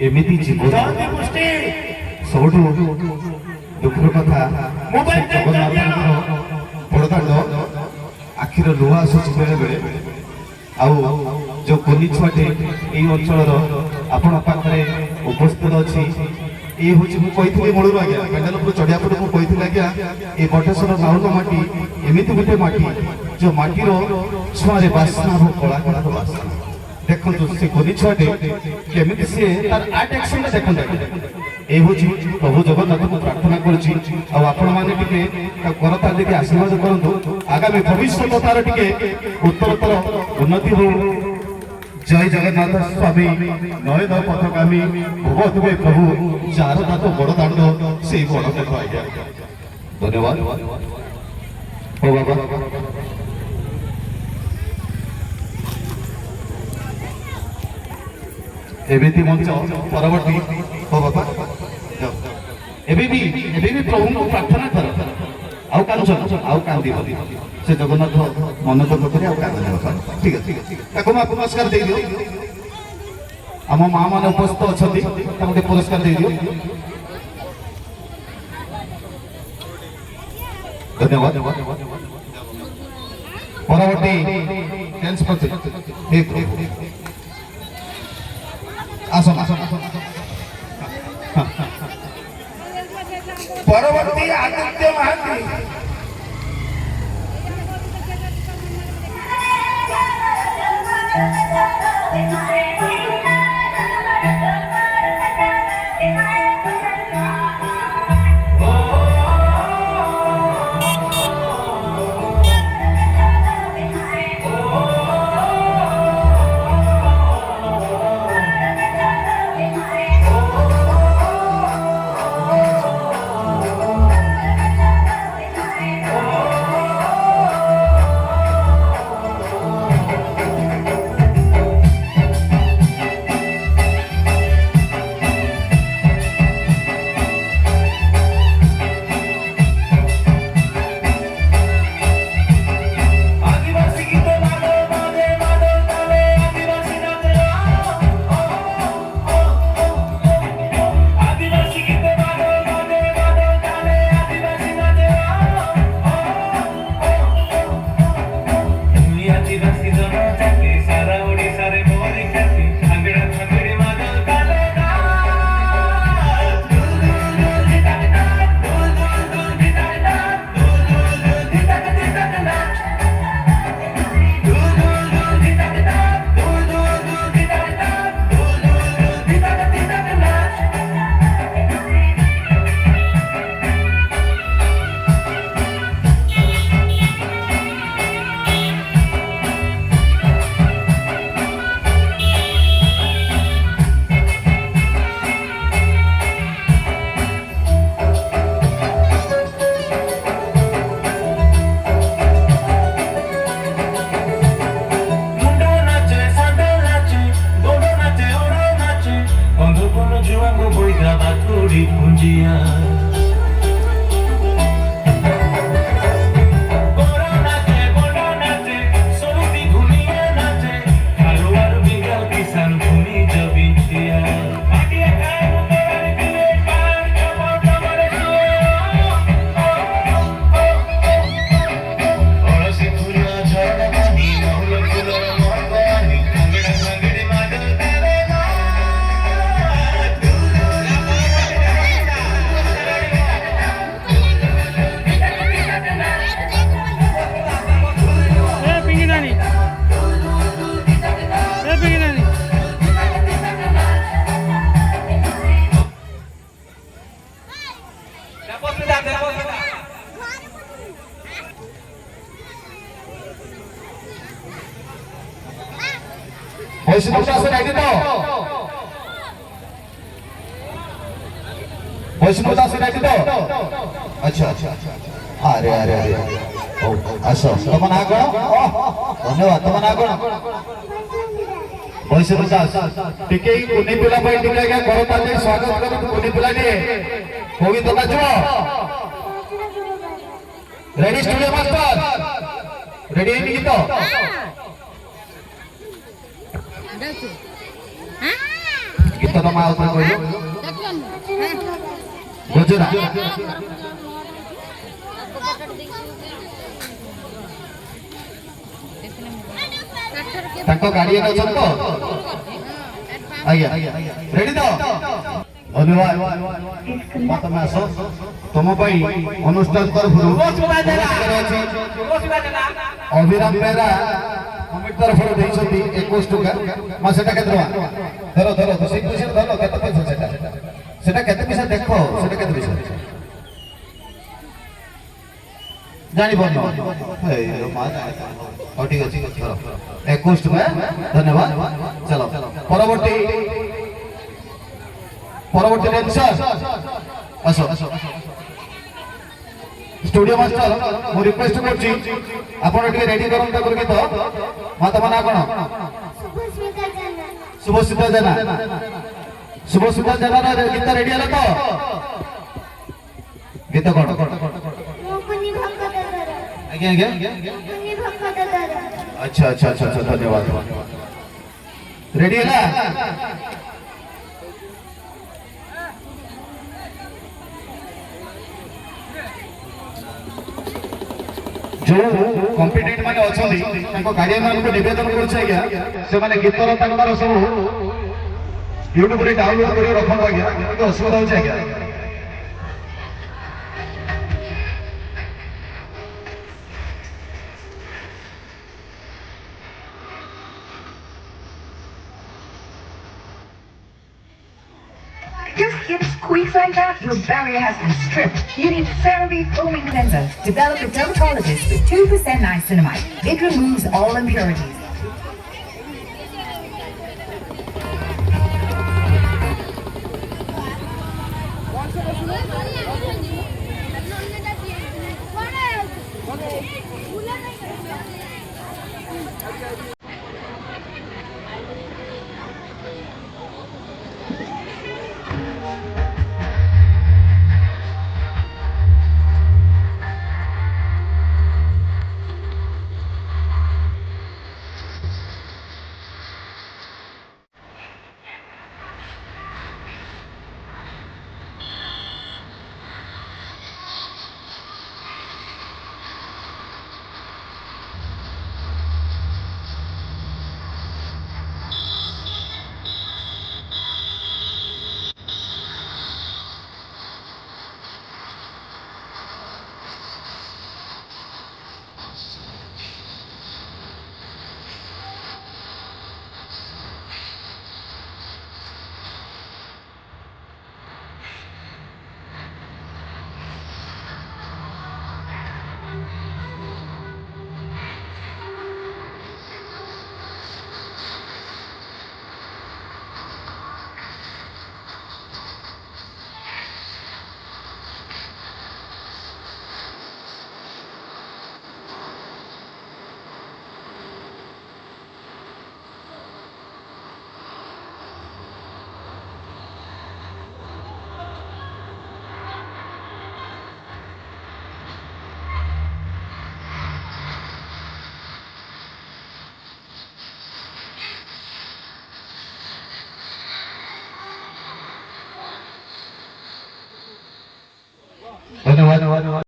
एमती जीवन सबुठ दुखर कथा बड़दाण्ड आखिर लुह आसूस बेले बेले जो कुनी छुआटे यही अंचल आपण पाखे उपस्थित अच्छी ये हूँ मुझे मूलर आज्ञा पेंडाल चढ़िया पटे मुझे आज्ञा ये बटेश्वर राउल माटी एमती गोटे माटी जो माटीर छुआरे बास्ना कला कला बास्ना देखो से कुनी छुआटे केमी सी तार आर्ट एक्शन देखते ये हूँ प्रभु जगन्नाथ को प्रार्थना करते करता देखिए आशीर्वाद करूँ आगामी भविष्य तार टे उत्तरोत्तर उन्नति हो जय जगन्नाथ स्वामी नयन पथगामी भगवत प्रभु जार दात बड़ दाण्ड से बड़ देख आज्ञा धन्यवाद ओ बाबा एमती मंच परवर्ती हो बाबा एबी प्रभु को प्रार्थना कर आउ कांदी से जगन्नाथ मन दुख कर ठीक है पुरस्कार दे दियो आम माँ मैंने उपस्थित अच्छा पुरस्कार दे दियो धन्यवाद परवर्ती डांस आसन परवर्ती आदित्य महांती वैष्णव दास रेडी तो वैष्णव दास रेडी तो अच्छा अरे अरे अरे आस तुम ना कौन धन्यवाद तुम ना कौन वैष्णव दास टिके कुनी पिला भाई टिके क्या करो ताले स्वागत करो कुनी पिला ने Govind Das ready studio master ready है तो ଗୀତର ମା ଉପରେ କହିଲୁ ଗଜରା ତାଙ୍କ ଗାର୍ଡିଆନ ଅଛନ୍ତି ତ ଆଜ୍ଞା ରେଡି ତ ଧନ୍ୟବାଦ ତମେ ଆସ ତମ ପାଇଁ ଅନୁଷ୍ଠାନ ତରଫରୁ ଅଭିରାମ ବେହେରା କମିଟି ତରଫରୁ ଦେଇଛନ୍ତି 21 ଟଙ୍କା ମା ସେଟା କେତେ ଟଙ୍କା ଧର ଧର ସେଇ ପଇସା ଧର କେତେ ପଇସା ସେଟା କେତେ ପଇସା ଦେଖ ସେଟା କେତେ ପଇସା ଜାଣିପାରୁନ ହଉ ଠିକ ଅଛି ଧର 21 ଟଙ୍କା ଧନ୍ୟବାଦ ଚାଲ ପରବର୍ତ୍ତୀ ଡ୍ୟାନ୍ସର ଆସ स्टूडियो मास्टर मु रिक्वेस्ट करछि आपण टिके रेडी करन त गीत मा तम ना कोन शुभस्मिता जेना रे गीत रेडी हला तो गीत कोन मुकुनी भक्त दर आगे आगे मुकुनी भक्त दर अच्छा अच्छा अच्छा धन्यवाद रेडी हला जो कॉम्पिटेंट माने अछंदी ताको गार्डियन मानको निवेदन करछ आज्ञा से माने गीतर तांकर सब YouTube रे डाउनलोड करि रखन आज्ञा तो असुविधा होछ आज्ञा Your skin squeaks like that, your barrier has been stripped. You need CeraVe Foaming Cleanser, developed with dermatologists with 2% niacinamide. It removes all impurities.